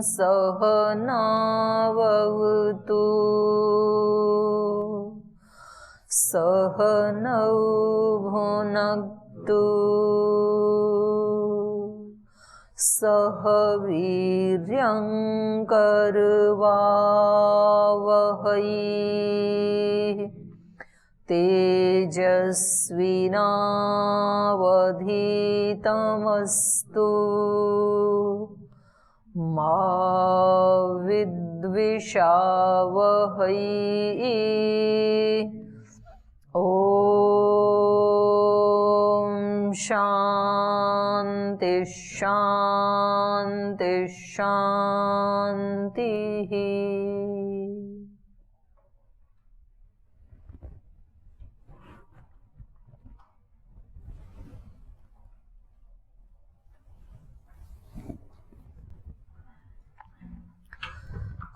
सहनावतु सहनौ भुनक्तु सह वीर्यं करवावहै तेजस्विनावधीतमस्तु मा विद्विषावहै। ॐ शान्ति शान्ति शान्तिः।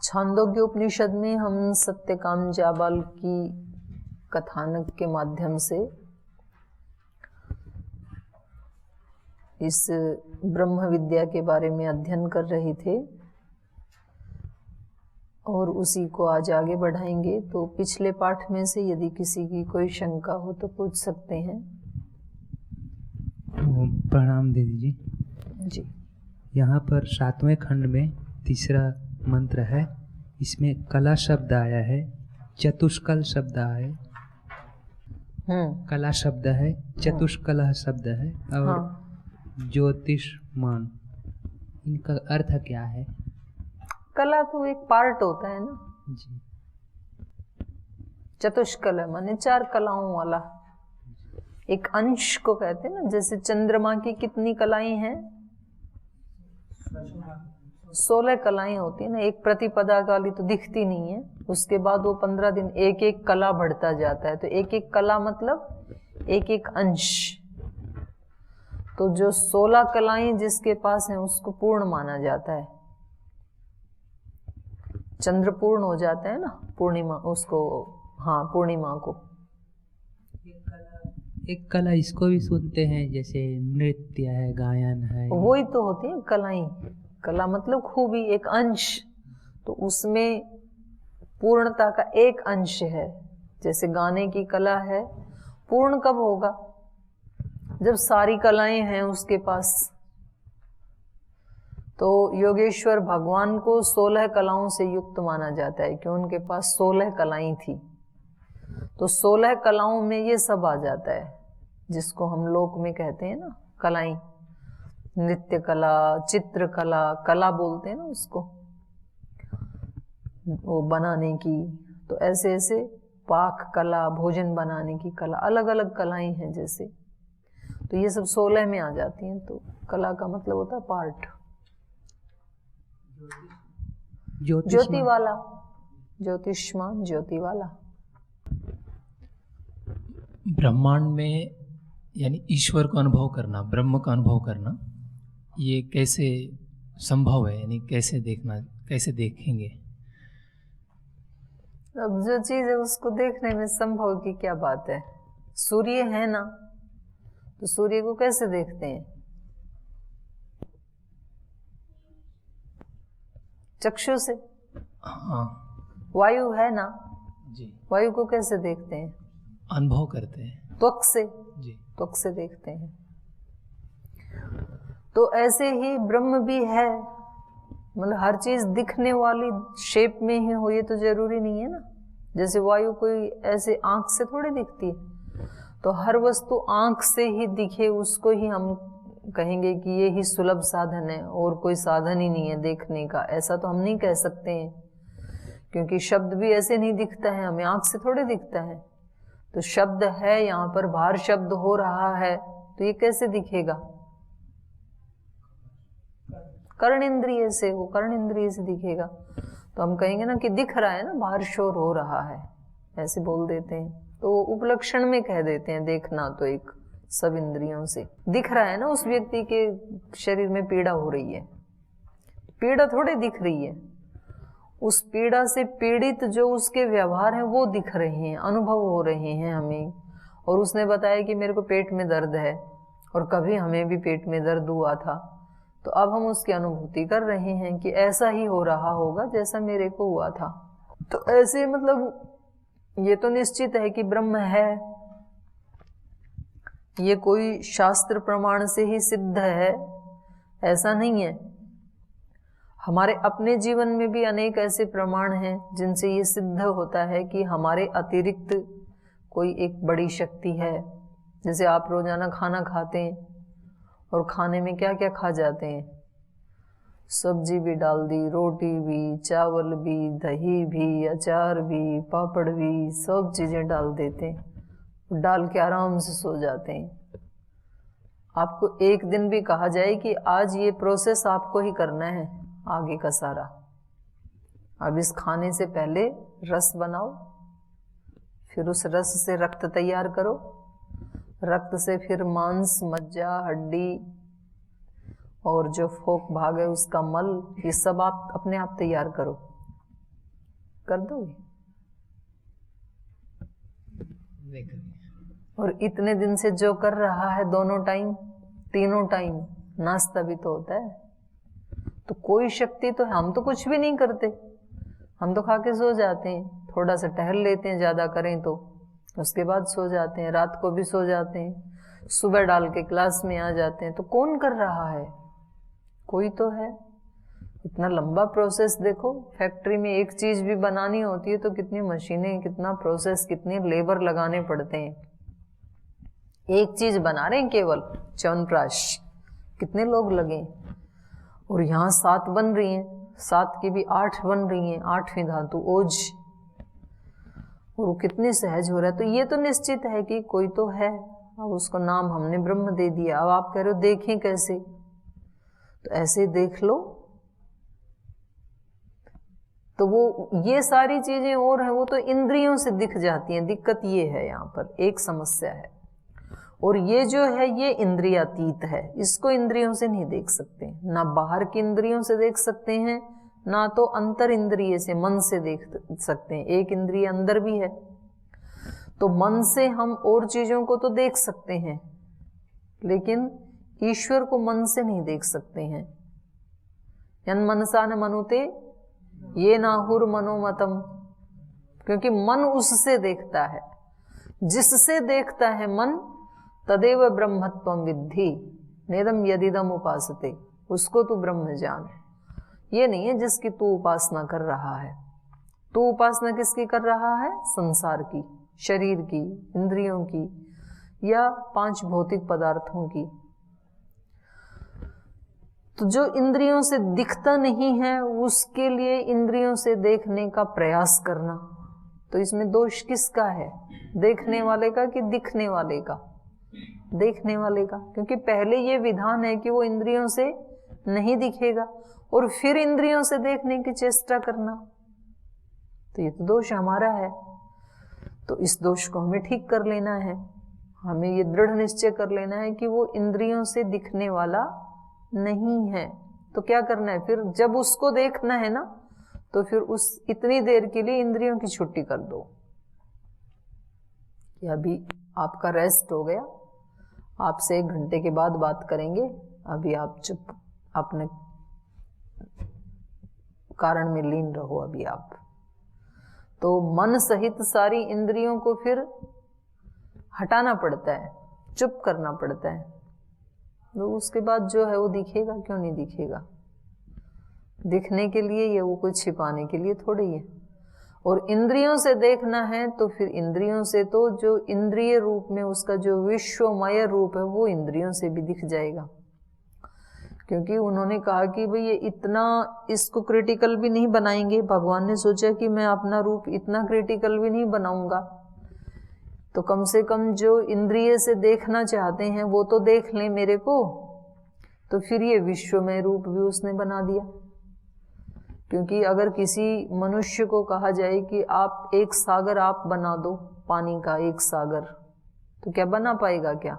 छांदोग्य उपनिषद में हम सत्यकाम जाबाल की कथानक के माध्यम से इस ब्रह्म विद्या के बारे में अध्ययन कर रहे थे और उसी को आज आगे बढ़ाएंगे। तो पिछले पाठ में से यदि किसी की कोई शंका हो तो पूछ सकते हैं। प्रणाम दीदी जी। जी, यहाँ पर 7वें खंड में तीसरा मंत्र है, इसमें कला शब्द आया है, चतुष्कल शब्द आया है, कला शब्द है, चतुष्कल शब्द है और ज्योतिषमान, इनका अर्थ क्या है? कला तो एक पार्ट होता है ना जी। चतुष्कल माने 4 कलाओं वाला एक अंश को कहते हैं ना। जैसे चंद्रमा की कितनी कलाएं हैं? 16 कलाएं होती है ना। एक प्रतिपदा वाली तो दिखती नहीं है, उसके बाद वो 15 दिन एक एक कला बढ़ता जाता है। तो एक एक कला मतलब एक एक अंश। तो जो 16 कलाएं जिसके पास हैं उसको पूर्ण माना जाता है। चंद्र पूर्ण हो जाता है ना पूर्णिमा उसको, हाँ पूर्णिमा को। एक कला इसको भी सुनते हैं, जैसे नृत्य है, गायन है, वही तो होती है कलाएं। कला मतलब खूबी, एक अंश। तो उसमें पूर्णता का एक अंश है। जैसे गाने की कला है, पूर्ण कब होगा? जब सारी कलाएं हैं उसके पास। तो योगेश्वर भगवान को 16 कलाओं से युक्त माना जाता है, क्यों उनके पास 16 कलाएं थी। तो 16 कलाओं में ये सब आ जाता है जिसको हम लोक में कहते हैं ना कलाएं। नृत्य कला, चित्र कला, कला बोलते हैं ना उसको, वो बनाने की। तो ऐसे ऐसे पाक कला, भोजन बनाने की कला, अलग अलग कलाएं हैं जैसे। तो ये सब 16 में आ जाती हैं। तो कला का मतलब होता है पार्ट। ज्योति वाला, ज्योतिष्मान, ज्योति वाला। ब्रह्मांड में यानी ईश्वर को अनुभव करना, ब्रह्म का अनुभव करना, ये कैसे संभव है? यानी कैसे देखना, कैसे देखेंगे? अब जो चीज है उसको देखने में संभव की क्या बात है? सूर्य है ना, तो सूर्य को कैसे देखते हैं? चक्षु से। हाँ। वायु है ना जी, वायु को कैसे देखते हैं? अनुभव करते हैं। त्वक से। जी, त्वक से देखते हैं। तो ऐसे ही ब्रह्म भी है, मतलब हर चीज दिखने वाली शेप में ही हो ये तो जरूरी नहीं है ना। जैसे वायु कोई ऐसे आंख से थोड़ी दिखती है। तो हर वस्तु आंख से ही दिखे उसको ही हम कहेंगे कि ये ही सुलभ साधन है, और कोई साधन ही नहीं है देखने का। ऐसा तो हम नहीं कह सकते हैं, क्योंकि शब्द भी ऐसे नहीं दिखता है, हमें आंख से थोड़े दिखता है। तो शब्द है, यहाँ पर बाहर शब्द हो रहा है, तो ये कैसे दिखेगा? कर्ण इंद्रिय से, वो कर्ण इंद्रिय से दिखेगा। तो हम कहेंगे ना कि दिख रहा है ना, बाहर शोर हो रहा है, ऐसे बोल देते हैं। तो उपलक्षण में कह देते हैं देखना तो एक सब इंद्रियों से दिख रहा है ना। उस व्यक्ति के शरीर में पीड़ा हो रही है, पीड़ा थोड़े दिख रही है, उस पीड़ा से पीड़ित जो उसके व्यवहार हैं वो दिख रहे हैं, अनुभव हो रहे हैं हमें। और उसने बताया कि मेरे को पेट में दर्द है, और कभी हमें भी पेट में दर्द हुआ था, तो अब हम उसकी अनुभूति कर रहे हैं कि ऐसा ही हो रहा होगा जैसा मेरे को हुआ था। तो ऐसे मतलब ये तो निश्चित है कि ब्रह्म है, ये कोई शास्त्र प्रमाण से ही सिद्ध है ऐसा नहीं है। हमारे अपने जीवन में भी अनेक ऐसे प्रमाण हैं जिनसे ये सिद्ध होता है कि हमारे अतिरिक्त कोई एक बड़ी शक्ति है। जैसे आप रोजाना खाना खाते हैं और खाने में क्या क्या खा जाते हैं, सब्जी भी डाल दी, रोटी भी, चावल भी, दही भी, अचार भी, पापड़ भी, सब चीजें डाल देते हैं, डाल के आराम से सो जाते हैं। आपको एक दिन भी कहा जाए कि आज ये प्रोसेस आपको ही करना है आगे का सारा, अब इस खाने से पहले रस बनाओ, फिर उस रस से रक्त तैयार करो, रक्त से फिर मांस, मज्जा, हड्डी और जो फोक भाग है उसका मल, ये सब आप अपने आप तैयार करो, कर दोगे? और इतने दिन से जो कर रहा है दोनों टाइम, तीनों टाइम नाश्ता भी तो होता है, तो कोई शक्ति तो है। हम तो कुछ भी नहीं करते, हम तो खा के सो जाते हैं, थोड़ा सा टहल लेते हैं ज्यादा करें तो, उसके बाद सो जाते हैं, रात को भी सो जाते हैं, सुबह डाल के क्लास में आ जाते हैं। तो कौन कर रहा है? कोई तो है। इतना लंबा प्रोसेस देखो, फैक्ट्री में एक चीज भी बनानी होती है तो कितनी मशीनें, कितना प्रोसेस, कितने लेबर लगाने पड़ते हैं। एक चीज बना रहे हैं केवल च्यवनप्राश, कितने लोग लगे, और यहाँ 7 बन रही हैं, 7 की भी 8 बन रही हैं, 8वीं धातु ओज, और वो कितनी सहज हो रहा है। तो ये तो निश्चित है कि कोई तो है। अब उसको नाम हमने ब्रह्म दे दिया। अब आप कह रहे हो देखें कैसे, तो ऐसे देख लो। तो वो ये सारी चीजें और हैं, वो तो इंद्रियों से दिख जाती हैं। दिक्कत ये है, यहाँ पर एक समस्या है। और ये जो है ये इंद्रियातीत है, इसको इंद्रियों से नहीं देख सकते, ना बाहर की इंद्रियों से देख सकते हैं, ना तो अंतर इंद्रिय से, मन से देख सकते हैं। एक इंद्रिय अंदर भी है, तो मन से हम और चीजों को तो देख सकते हैं, लेकिन ईश्वर को मन से नहीं देख सकते हैं। यन मनसा न मनुते ये नाहुर मनोमतम, क्योंकि मन उससे देखता है, जिससे देखता है मन, तदेव ब्रह्मत्वम विद्धि नेदम यदिदम उपासते, उसको तू ब्रह्म जान। ये नहीं है जिसकी तू उपासना कर रहा है। तू उपासना किसकी कर रहा है? संसार की, शरीर की, इंद्रियों की, या 5 भौतिक पदार्थों की। तो जो इंद्रियों से दिखता नहीं है उसके लिए इंद्रियों से देखने का प्रयास करना, तो इसमें दोष किसका है? देखने वाले का कि दिखने वाले का? देखने वाले का, क्योंकि पहले ये विधान है कि वो इंद्रियों से नहीं दिखेगा और फिर इंद्रियों से देखने की चेष्टा करना, तो ये तो दोष हमारा है। तो इस दोष को हमें ठीक कर लेना है। हमें ये दृढ़ निश्चय कर लेना है कि वो इंद्रियों से दिखने वाला नहीं है। तो क्या करना है फिर? जब उसको देखना है ना, तो फिर उस इतनी देर के लिए इंद्रियों की छुट्टी कर दो कि अभी आपका रेस्ट हो गया, आपसे 1 घंटे के बाद बात करेंगे, अभी आप चुप अपने कारण में लीन रहो अभी आप। तो मन सहित सारी इंद्रियों को फिर हटाना पड़ता है, चुप करना पड़ता है। तो उसके बाद जो है वो दिखेगा, क्यों नहीं दिखेगा? दिखने के लिए ये, वो कुछ छिपाने के लिए थोड़ी है। और इंद्रियों से देखना है तो फिर इंद्रियों से तो जो इंद्रिय रूप में उसका जो विश्वमय रूप है वो इंद्रियों से भी दिख जाएगा। क्योंकि उन्होंने कहा कि भाई ये इतना, इसको क्रिटिकल भी नहीं बनाएंगे। भगवान ने सोचा कि मैं अपना रूप इतना क्रिटिकल भी नहीं बनाऊंगा, तो कम से कम जो इंद्रिय से देखना चाहते हैं वो तो देख लें मेरे को। तो फिर ये विश्वमय रूप भी उसने बना दिया। क्योंकि अगर किसी मनुष्य को कहा जाए कि आप एक सागर आप बना दो, पानी का एक सागर, तो क्या बना पाएगा? क्या?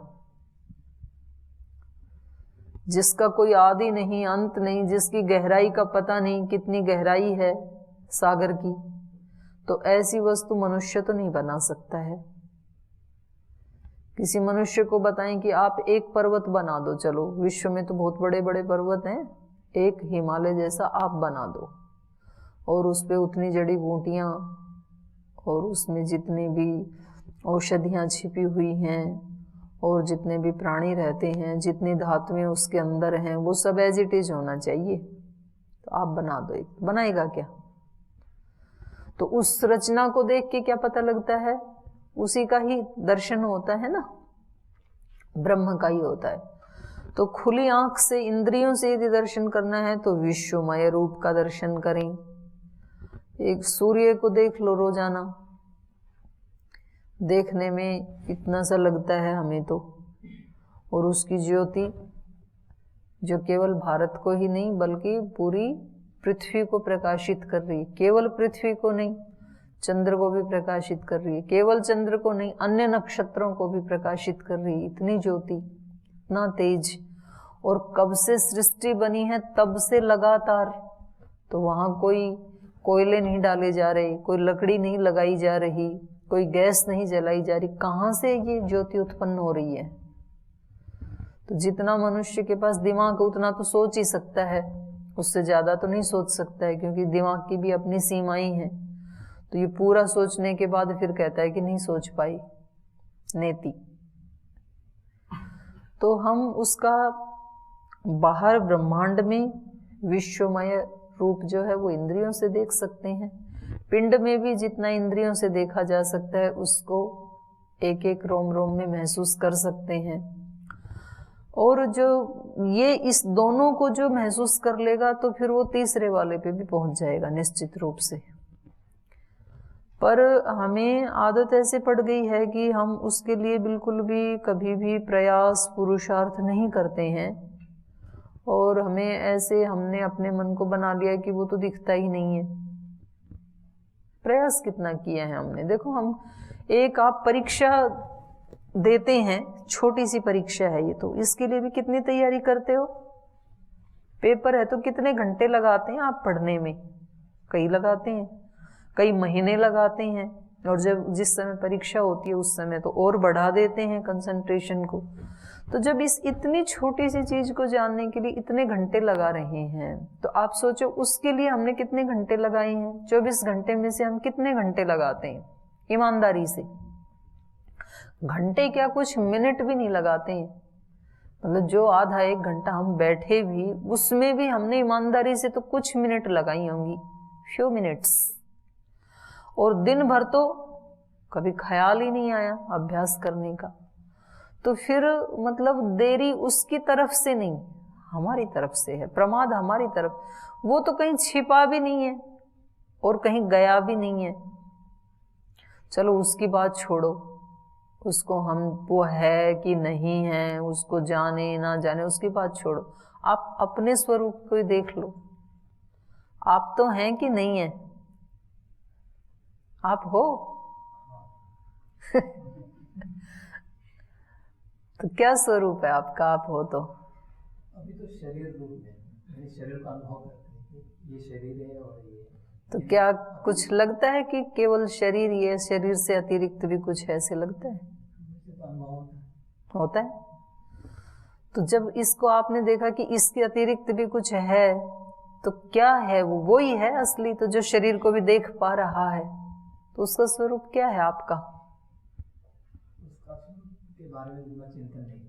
जिसका कोई आदि नहीं, अंत नहीं, जिसकी गहराई का पता नहीं कितनी गहराई है सागर की, तो ऐसी वस्तु मनुष्य तो नहीं बना सकता है। किसी मनुष्य को बताएं कि आप एक पर्वत बना दो, चलो विश्व में तो बहुत बड़े बड़े पर्वत हैं, एक हिमालय जैसा आप बना दो और उस पे उतनी जड़ी बूटियाँ और उसमें जितनी भी औषधियाँ छिपी हुई हैं और जितने भी प्राणी रहते हैं, जितनी धातुएं उसके अंदर हैं, वो सब एज इट इज होना चाहिए। तो आप बना दो, एक बनाएगा क्या? तो उस रचना को देख के क्या पता लगता है? उसी का ही दर्शन होता है ना, ब्रह्म का ही होता है। तो खुली आंख से, इंद्रियों से यदि दर्शन करना है तो विश्वमय रूप का दर्शन करें। एक सूर्य को देख लो रोजाना, देखने में इतना सा लगता है हमें तो, और उसकी ज्योति जो केवल भारत को ही नहीं बल्कि पूरी पृथ्वी को प्रकाशित कर रही है, केवल पृथ्वी को नहीं, चंद्र को भी प्रकाशित कर रही है, केवल चंद्र को नहीं, अन्य नक्षत्रों को भी प्रकाशित कर रही है। इतनी ज्योति, इतना तेज, और कब से सृष्टि बनी है तब से लगातार। तो वहां कोई कोयले नहीं डाले जा रहे, कोई लकड़ी नहीं लगाई जा रही, कोई गैस नहीं जलाई जा रही, कहाँ से ये ज्योति उत्पन्न हो रही है? तो जितना मनुष्य के पास दिमाग उतना तो सोच ही सकता है, उससे ज्यादा तो नहीं सोच सकता है, क्योंकि दिमाग की भी अपनी सीमाएं हैं। तो ये पूरा सोचने के बाद फिर कहता है कि नहीं सोच पाई, नेति। तो हम उसका बाहर ब्रह्मांड में विश्वमय रूप जो है वो इंद्रियों से देख सकते हैं। पिंड में भी जितना इंद्रियों से देखा जा सकता है उसको एक एक रोम रोम में महसूस कर सकते हैं। और जो ये इस दोनों को जो महसूस कर लेगा तो फिर वो तीसरे वाले पे भी पहुंच जाएगा निश्चित रूप से। पर हमें आदत ऐसे पड़ गई है कि हम उसके लिए बिल्कुल भी कभी भी प्रयास पुरुषार्थ नहीं करते हैं, और हमें ऐसे हमने अपने मन को बना लिया कि वो तो दिखता ही नहीं है। प्रयास कितना किया है हमने? देखो, हम एक आप परीक्षा देते हैं, छोटी सी परीक्षा है ये, तो इसके लिए भी कितनी तैयारी करते हो? पेपर है तो कितने घंटे लगाते हैं आप पढ़ने में? कई लगाते हैं, कई महीने लगाते हैं, और जब जिस समय परीक्षा होती है उस समय तो और बढ़ा देते हैं कंसंट्रेशन को। तो जब इस इतनी छोटी सी चीज को जानने के लिए इतने घंटे लगा रहे हैं, तो आप सोचो उसके लिए हमने कितने घंटे लगाए हैं। 24 घंटे में से हम कितने घंटे लगाते हैं ईमानदारी से? घंटे क्या, कुछ मिनट भी नहीं लगाते हैं। मतलब जो आधा एक घंटा हम बैठे भी, उसमें भी हमने ईमानदारी से तो कुछ मिनट लगाई होंगी, फ्यू मिनट्स। और दिन भर तो कभी ख्याल ही नहीं आया अभ्यास करने का। तो फिर मतलब देरी उसकी तरफ से नहीं, हमारी तरफ से है, प्रमाद हमारी तरफ। वो तो कहीं छिपा भी नहीं है और कहीं गया भी नहीं है। चलो उसकी बात छोड़ो, उसको हम वो है कि नहीं है, उसको जाने ना जाने, उसकी बात छोड़ो। आप अपने स्वरूप को देख लो, आप तो हैं कि नहीं है? आप हो? तो क्या स्वरूप है आपका, आप हो तो? अभी तो शरीर रूप में, शरीर का अनुभव करते हैं कि ये शरीर है और ये। तो क्या कुछ लगता है कि केवल शरीर, ये शरीर से अतिरिक्त भी कुछ ऐसे लगता है? होता है। तो जब इसको आपने देखा कि इसके अतिरिक्त भी कुछ है, तो क्या है वो? वही है असली, तो जो शरीर को भी देख पा रहा है, तो उसका स्वरूप क्या है आपका? के बारे में चिंतन नहीं,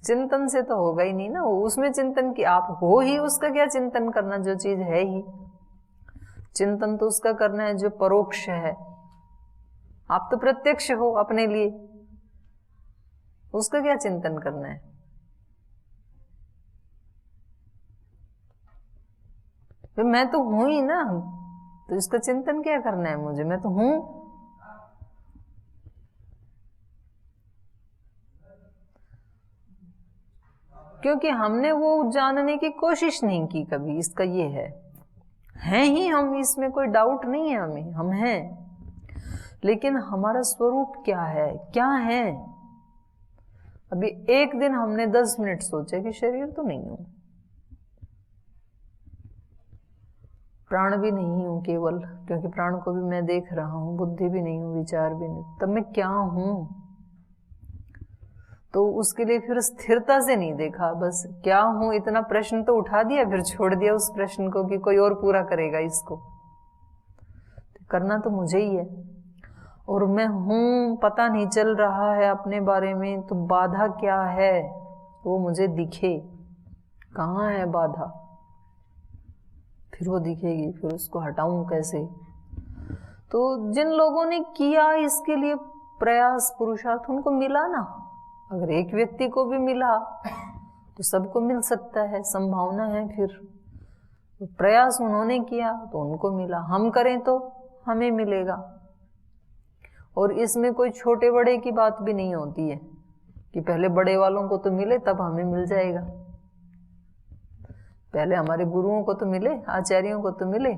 चिंतन से तो होगा ही नहीं ना, उसमें चिंतन की आप हो ही, उसका क्या चिंतन करना, जो चीज है ही। चिंतन तो उसका करना है जो परोक्ष है, आप तो प्रत्यक्ष हो अपने लिए, उसका क्या चिंतन करना है? तो मैं तो हूं ही ना, तो इसका चिंतन क्या करना है मुझे? मैं तो हूं। क्योंकि हमने वो जानने की कोशिश नहीं की कभी, इसका ये है ही हम, इसमें कोई डाउट नहीं है हमें, हम हैं। लेकिन हमारा स्वरूप क्या है, क्या है? अभी एक दिन हमने 10 मिनट सोचा कि शरीर तो नहीं हूं, प्राण भी नहीं हूं केवल, क्योंकि प्राण को भी मैं देख रहा हूं, बुद्धि भी नहीं हूं, विचार भी नहीं, तब मैं क्या हूं? तो उसके लिए फिर स्थिरता से नहीं देखा, बस क्या हूं इतना प्रश्न तो उठा दिया, फिर छोड़ दिया उस प्रश्न को कि कोई और पूरा करेगा इसको। तो करना तो मुझे ही है, और मैं हूं पता नहीं चल रहा है अपने बारे में, तो बाधा क्या है वो मुझे दिखे, कहाँ है बाधा, फिर वो दिखेगी, फिर उसको हटाऊं कैसे। तो जिन लोगों ने किया इसके लिए प्रयास पुरुषार्थ, उनको मिला ना। अगर एक व्यक्ति को भी मिला तो सबको मिल सकता है, संभावना है। फिर तो प्रयास उन्होंने किया तो उनको मिला, हम करें तो हमें मिलेगा। और इसमें कोई छोटे बड़े की बात भी नहीं होती है कि पहले बड़े वालों को तो मिले तब हमें मिल जाएगा, पहले हमारे गुरुओं को तो मिले, आचार्यों को तो मिले,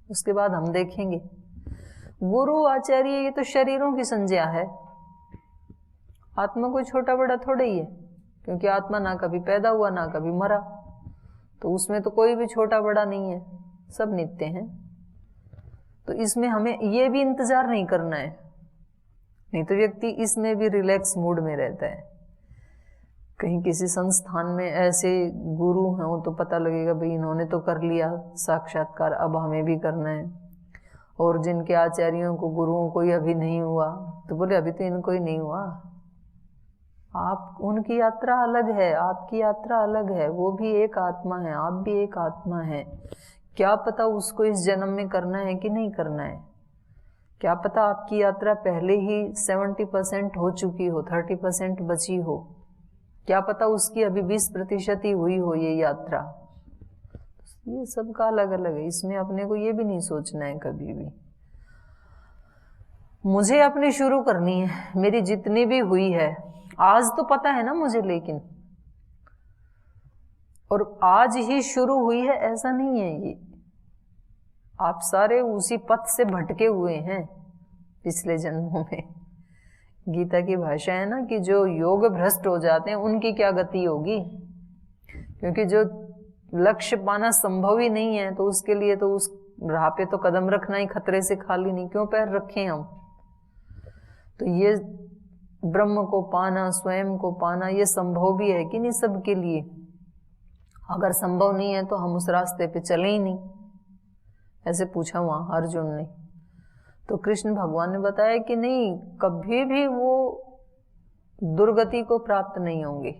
उसके बाद हम देखेंगे। गुरु आचार्य ये तो शरीरों की संज्ञा है, आत्मा कोई छोटा बड़ा थोड़ा ही है, क्योंकि आत्मा ना कभी पैदा हुआ ना कभी मरा, तो उसमें तो कोई भी छोटा बड़ा नहीं है, सब नित्य हैं। तो इसमें हमें ये भी इंतजार नहीं करना है, नहीं तो व्यक्ति इसमें भी रिलैक्स मूड में रहता है। कहीं किसी संस्थान में ऐसे गुरु हैं तो पता लगेगा भाई इन्होंने तो कर लिया साक्षात्कार, अब हमें भी करना है। और जिनके आचार्यों को गुरुओं को ही अभी नहीं हुआ तो बोले अभी तो इनको ही नहीं हुआ। आप उनकी यात्रा अलग है, आपकी यात्रा अलग है, वो भी एक आत्मा है, आप भी एक आत्मा है। क्या पता उसको इस जन्म में करना है कि नहीं करना है, क्या पता आपकी यात्रा पहले ही 70% हो चुकी हो, 30% बची हो, क्या पता उसकी अभी 20% ही हुई हो ये यात्रा। ये सबका अलग अलग है, इसमें अपने को ये भी नहीं सोचना है कभी भी। मुझे अपनी शुरू करनी है, मेरी जितनी भी हुई है आज तो पता है ना मुझे, लेकिन और आज ही शुरू हुई है ऐसा नहीं है। ये आप सारे उसी पथ से भटके हुए हैं पिछले जन्मों में। गीता की भाषा है ना कि जो योग भ्रष्ट हो जाते हैं उनकी क्या गति होगी, क्योंकि जो लक्ष्य पाना संभव ही नहीं है तो उसके लिए तो उस राह पे तो कदम रखना ही खतरे से खाली नहीं, क्यों पैर रखें हम। तो ये ब्रह्म को पाना, स्वयं को पाना, ये संभव भी है कि नहीं सबके लिए। अगर संभव नहीं है तो हम उस रास्ते पे चले ही नहीं, ऐसे पूछा वहां अर्जुन ने। तो कृष्ण भगवान ने बताया कि नहीं, कभी भी वो दुर्गति को प्राप्त नहीं होंगे,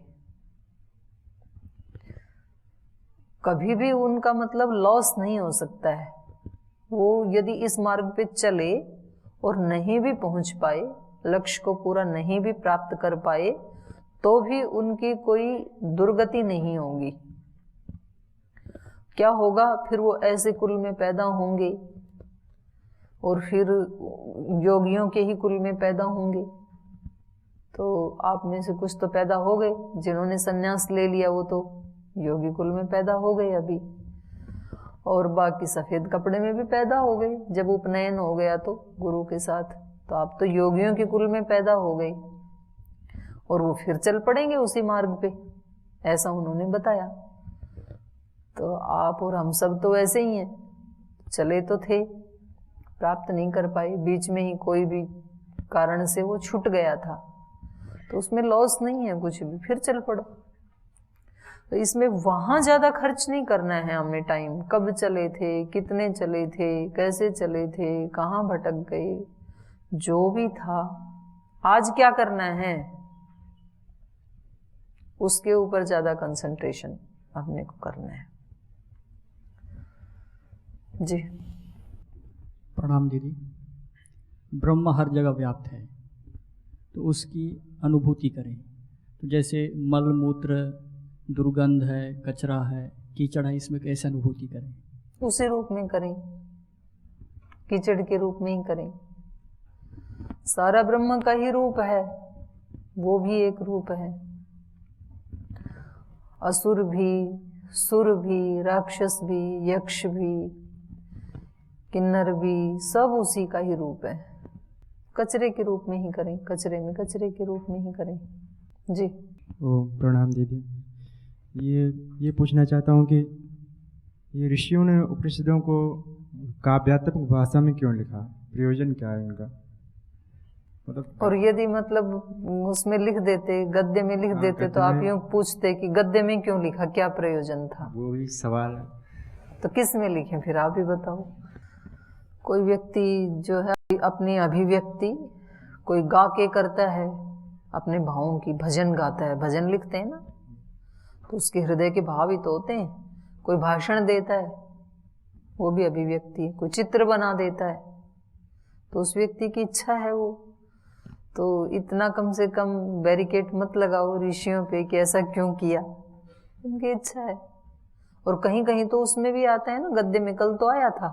कभी भी उनका मतलब लॉस नहीं हो सकता है। वो यदि इस मार्ग पे चले और नहीं भी पहुंच पाए, लक्ष्य को पूरा नहीं भी प्राप्त कर पाए, तो भी उनकी कोई दुर्गति नहीं होगी। क्या होगा फिर, वो ऐसे कुल में पैदा होंगे और फिर योगियों के ही कुल में पैदा होंगे। तो आप में से कुछ तो पैदा हो गए, जिन्होंने संन्यास ले लिया वो तो योगी कुल में पैदा हो गए अभी, और बाकी सफेद कपड़े में भी पैदा हो गए जब उपनयन हो गया तो गुरु के साथ। तो आप तो योगियों के कुल में पैदा हो गए और वो फिर चल पड़ेंगे उसी मार्ग पे, ऐसा उन्होंने बताया। तो आप और हम सब तो वैसे ही हैं, चले तो थे, प्राप्त नहीं कर पाए, बीच में ही कोई भी कारण से वो छूट गया था, तो उसमें लॉस नहीं है कुछ भी, फिर चल पड़ो। तो इसमें वहां ज्यादा खर्च नहीं करना है हमने टाइम, कब चले थे, कितने चले थे, कैसे चले थे, कहाँ भटक गए, जो भी था आज क्या करना है उसके ऊपर ज्यादा कंसंट्रेशन हमने को करना है। जी प्रणाम दीदी। ब्रह्म हर जगह व्याप्त है तो उसकी अनुभूति करें। तो जैसे मल मूत्र, दुर्गंध है, कचरा है, कीचड़ है, इसमें कैसे अनुभूति करें? उसी रूप में करें, कीचड़ के रूप में ही करें। सारा ब्रह्म का ही रूप है, वो भी एक रूप है। असुर भी, सुर भी, राक्षस भी, यक्ष भी, किन्नर भी, सब उसी का ही रूप है। कचरे के रूप में ही करें, कचरे में कचरे के रूप में ही करें। जी प्रणाम दीदी। ये पूछना चाहता हूँ कि ये ऋषियों ने उपनिषदों को काव्यात्मक भाषा में क्यों लिखा, प्रयोजन क्या है इनका? मतलब और यदि मतलब उसमें लिख देते, गद्य में लिख देते, तो आप यूँ पूछते कि गद्य में क्यों लिखा, क्या प्रयोजन था? वो भी सवाल। तो किस में लिखे फिर आप ही बताओ। कोई व्यक्ति जो है अपनी अभिव्यक्ति कोई गा के करता है, अपने भावों की भजन गाता है, भजन लिखते हैं ना, तो उसके हृदय के भाव ही तो होते हैं। कोई भाषण देता है, वो भी अभिव्यक्ति है। कोई चित्र बना देता है, तो उस व्यक्ति की इच्छा है वो। तो इतना कम से कम बैरिकेड मत लगाओ ऋषियों पे कि ऐसा क्यों किया, उनकी इच्छा है। और कहीं कहीं तो उसमें भी आता है ना, गद्य में कल तो आया था,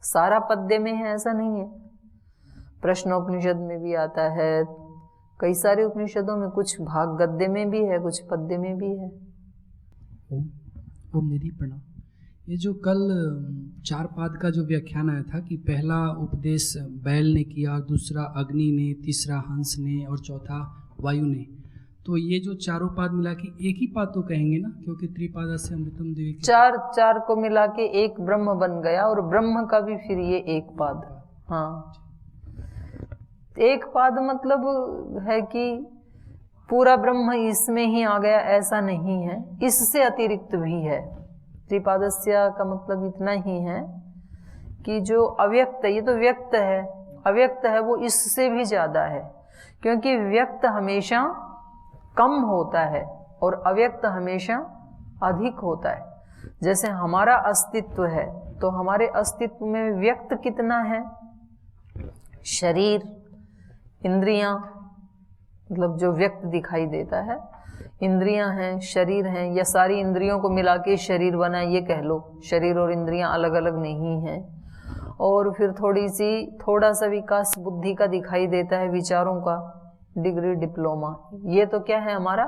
सारा पद्य में है ऐसा नहीं है। प्रश्नोपनिषद में भी आता है, कई सारे उपनिषदों में कुछ भाग गद्य में भी है, कुछ पद्य में भी है। ओम निधि प्रणाम। ये जो कल 4 पाद का जो व्याख्यान आया था कि पहला उपदेश बैल ने किया, दूसरा अग्नि ने, तीसरा हंस ने और चौथा वायु ने, तो ये जो चारों पाद मिला के एक ही पाद तो कहेंगे ना, क्योंकि त्रिपादस्य अमृतम देवी चार को मिला के एक ब्रह्म बन गया, और ब्रह्म का भी फिर ये एक पाद। हाँ, एक पाद मतलब है कि पूरा ब्रह्म इसमें ही आ गया ऐसा नहीं है, इससे अतिरिक्त भी है। त्रिपादस्य का मतलब इतना ही है कि जो अव्यक्त, ये तो व्यक्त है, अव्यक्त है वो इससे भी ज्यादा है, क्योंकि व्यक्त हमेशा कम होता है और अव्यक्त हमेशा अधिक होता है। जैसे हमारा अस्तित्व है, तो हमारे अस्तित्व में व्यक्त कितना है? शरीर, इंद्रियां, मतलब जो व्यक्त दिखाई देता है, इंद्रियां हैं, शरीर हैं, या सारी इंद्रियों को मिला के शरीर बना, ये कह लो। शरीर और इंद्रियां अलग अलग नहीं हैं। और फिर थोड़ा सा विकास बुद्धि का दिखाई देता है, विचारों का, डिग्री, डिप्लोमा, ये तो क्या है? हमारा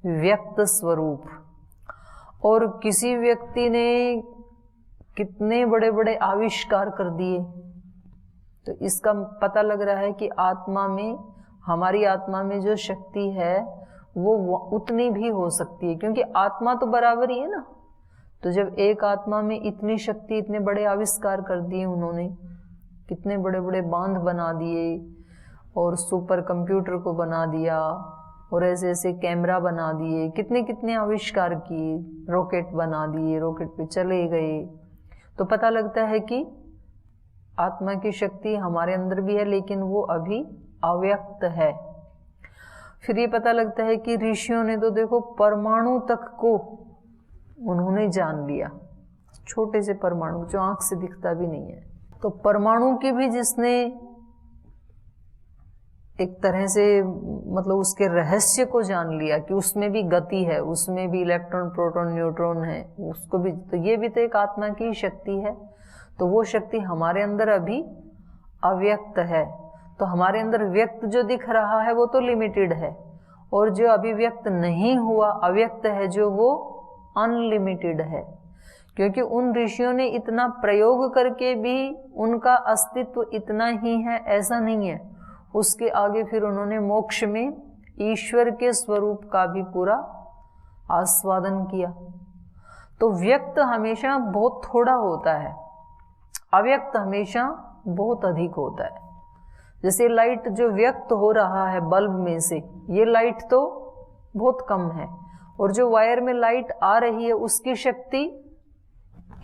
व्यक्त स्वरूप। और किसी व्यक्ति ने कितने बड़े बड़े आविष्कार कर दिए, तो इसका पता लग रहा है कि आत्मा में, हमारी आत्मा में जो शक्ति है वो उतनी भी हो सकती है, क्योंकि आत्मा तो बराबर ही है ना। तो जब एक आत्मा में इतनी शक्ति, इतने बड़े आविष्कार कर दिए उन्होंने, कितने बड़े बड़े बांध बना दिए, और सुपर कंप्यूटर को बना दिया, और ऐसे ऐसे कैमरा बना दिए, कितने कितने आविष्कार किए, रॉकेट बना दिए, रॉकेट पे चले गए, तो पता लगता है कि आत्मा की शक्ति हमारे अंदर भी है, लेकिन वो अभी अव्यक्त है। फिर ये पता लगता है कि ऋषियों ने तो देखो परमाणु तक को उन्होंने जान लिया, छोटे से परमाणु जो आंख से दिखता भी नहीं है। तो परमाणु की भी जिसने एक तरह से मतलब उसके रहस्य को जान लिया कि उसमें भी गति है, उसमें भी इलेक्ट्रॉन, प्रोटॉन, न्यूट्रॉन है, उसको भी, तो ये भी तो एक आत्मा की शक्ति है। तो वो शक्ति हमारे अंदर अभी अव्यक्त है। तो हमारे अंदर व्यक्त जो दिख रहा है वो तो लिमिटेड है, और जो अभी व्यक्त नहीं हुआ, अव्यक्त है जो, वो अनलिमिटेड है। क्योंकि उन ऋषियों ने इतना प्रयोग करके भी उनका अस्तित्व इतना ही है ऐसा नहीं है। उसके आगे फिर उन्होंने मोक्ष में ईश्वर के स्वरूप का भी पूरा आस्वादन किया। तो व्यक्त हमेशा बहुत थोड़ा होता है, अव्यक्त हमेशा बहुत अधिक होता है। जैसे लाइट जो व्यक्त हो रहा है बल्ब में से, ये लाइट तो बहुत कम है, और जो वायर में लाइट आ रही है उसकी शक्ति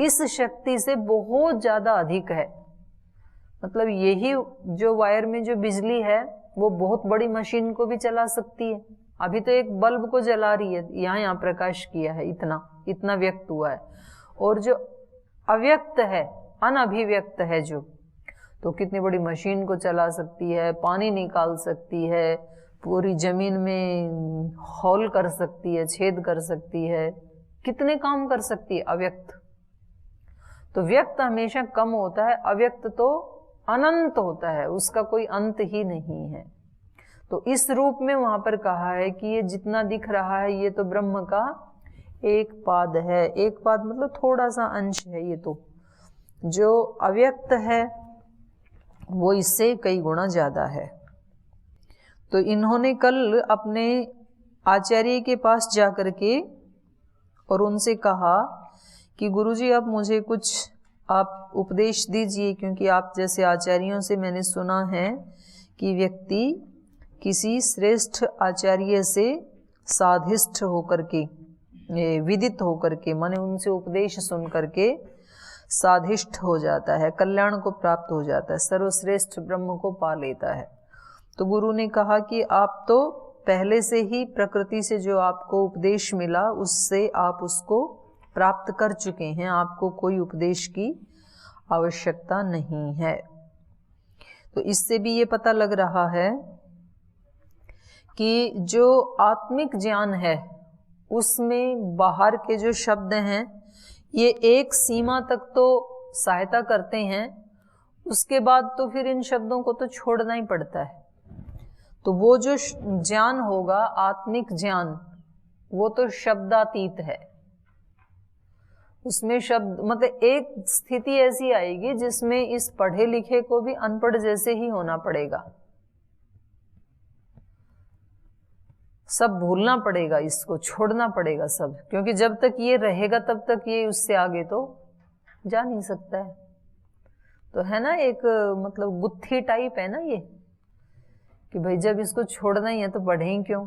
इस शक्ति से बहुत ज्यादा अधिक है। मतलब यही जो वायर में जो बिजली है वो बहुत बड़ी मशीन को भी चला सकती है। अभी तो एक बल्ब को जला रही है, यहाँ प्रकाश किया है, इतना व्यक्त हुआ है। और जो अव्यक्त है, अनअभिव्यक्त है जो, तो कितनी बड़ी मशीन को चला सकती है, पानी निकाल सकती है, पूरी जमीन में हॉल कर सकती है, छेद कर सकती है, कितने काम कर सकती है अव्यक्त। तो व्यक्त हमेशा कम होता है, अव्यक्त तो अनंत होता है, उसका कोई अंत ही नहीं है। तो इस रूप में वहां पर कहा है कि ये जितना दिख रहा है ये तो ब्रह्म का एक पाद है। एक पाद मतलब थोड़ा सा अंश है। ये तो जो अव्यक्त है वो इससे कई गुना ज्यादा है। तो इन्होंने कल अपने आचार्य के पास जाकर के और उनसे कहा कि गुरुजी अब मुझे कुछ आप उपदेश दीजिए, क्योंकि आप जैसे आचार्यों से मैंने सुना है कि व्यक्ति किसी श्रेष्ठ आचार्य से साधिष्ठ होकर के, विदित होकर के, माने उनसे उपदेश सुन करके साधिष्ठ हो जाता है, कल्याण को प्राप्त हो जाता है, सर्वश्रेष्ठ ब्रह्म को पा लेता है। तो गुरु ने कहा कि आप तो पहले से ही प्रकृति से जो आपको उपदेश मिला उससे आप उसको प्राप्त कर चुके हैं, आपको कोई उपदेश की आवश्यकता नहीं है। तो इससे भी ये पता लग रहा है कि जो आत्मिक ज्ञान है उसमें बाहर के जो शब्द हैं ये एक सीमा तक तो सहायता करते हैं, उसके बाद तो फिर इन शब्दों को तो छोड़ना ही पड़ता है। तो वो जो ज्ञान होगा आत्मिक ज्ञान, वो तो शब्दातीत है, उसमें शब्द मतलब एक स्थिति ऐसी आएगी जिसमें इस पढ़े लिखे को भी अनपढ़ जैसे ही होना पड़ेगा, सब भूलना पड़ेगा, इसको छोड़ना पड़ेगा सब, क्योंकि जब तक ये रहेगा तब तक ये उससे आगे तो जा नहीं सकता है। तो है ना एक मतलब गुत्थी टाइप है ना ये, कि भाई जब इसको छोड़ना ही है तो बढ़े ही क्यों।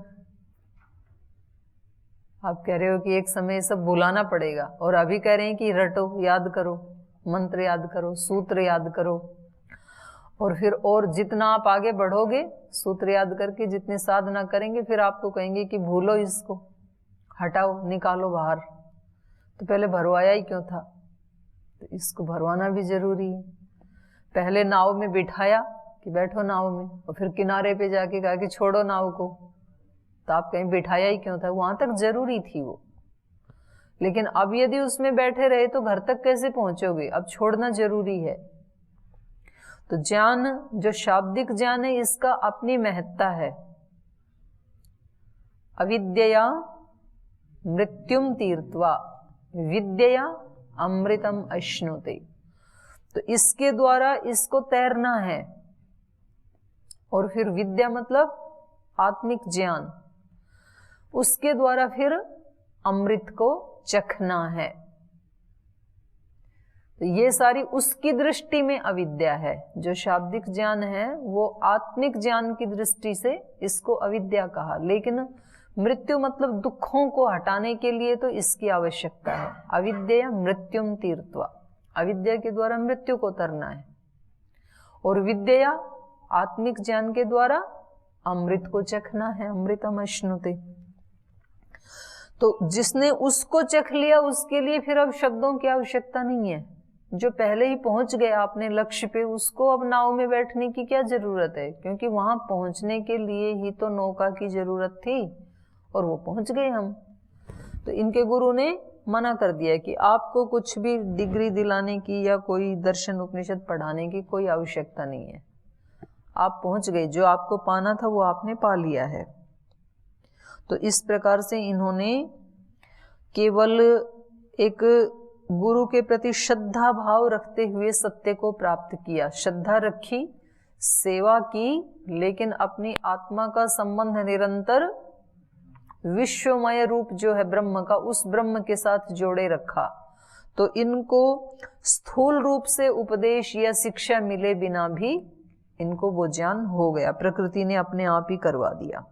आप कह रहे हो कि एक समय सब भुलाना पड़ेगा, और अभी कह रहे हैं कि रटो, याद करो, मंत्र याद करो, सूत्र याद करो, और फिर और जितना आप आगे बढ़ोगे सूत्र याद करके, जितने साधना करेंगे, फिर आपको कहेंगे कि भूलो इसको, हटाओ, निकालो बाहर। तो पहले भरवाया ही क्यों था? तो इसको भरवाना भी जरूरी है। पहले नाव में बिठाया कि बैठो नाव में, और फिर किनारे पे जाके कहा कि छोड़ो नाव को, तो आप कहीं बिठाया ही क्यों था? वहां तक जरूरी थी वो। लेकिन अब यदि उसमें बैठे रहे तो घर तक कैसे पहुंचोगे? अब छोड़ना जरूरी है। तो ज्ञान, जो शाब्दिक ज्ञान है, इसका अपनी महत्ता है। अविद्यया मृत्युम तीर्थवा विद्यया अमृतम अश्नुते। तो इसके द्वारा इसको तैरना है, और फिर विद्या मतलब आत्मिक ज्ञान, उसके द्वारा फिर अमृत को चखना है। तो ये सारी उसकी दृष्टि में अविद्या है। जो शाब्दिक ज्ञान है वो आत्मिक ज्ञान की दृष्टि से इसको अविद्या कहा, लेकिन मृत्यु मतलब दुखों को हटाने के लिए तो इसकी आवश्यकता है। अविद्या मृत्युम तीर्थवा, अविद्या के द्वारा मृत्यु को तरना है, और विद्या आत्मिक ज्ञान के द्वारा अमृत को चखना है। अमृतम अश्नुते। तो जिसने उसको चख लिया उसके लिए फिर अब शब्दों की आवश्यकता नहीं है। जो पहले ही पहुंच गया अपने लक्ष्य पे, उसको अब नाव में बैठने की क्या जरूरत है? क्योंकि वहां पहुंचने के लिए ही तो नौका की जरूरत थी, और वो पहुंच गए हम। तो इनके गुरु ने मना कर दिया कि आपको कुछ भी डिग्री दिलाने की या कोई दर्शन उपनिषद पढ़ाने की कोई आवश्यकता नहीं है। आप पहुंच गए, जो आपको पाना था वो आपने पा लिया है। तो इस प्रकार से इन्होंने केवल एक गुरु के प्रति श्रद्धा भाव रखते हुए सत्य को प्राप्त किया। श्रद्धा रखी, सेवा की, लेकिन अपनी आत्मा का संबंध निरंतर विश्वमय रूप जो है ब्रह्म का, उस ब्रह्म के साथ जोड़े रखा। तो इनको स्थूल रूप से उपदेश या शिक्षा मिले बिना भी इनको वो ज्ञान हो गया, प्रकृति ने अपने आप ही करवा दिया।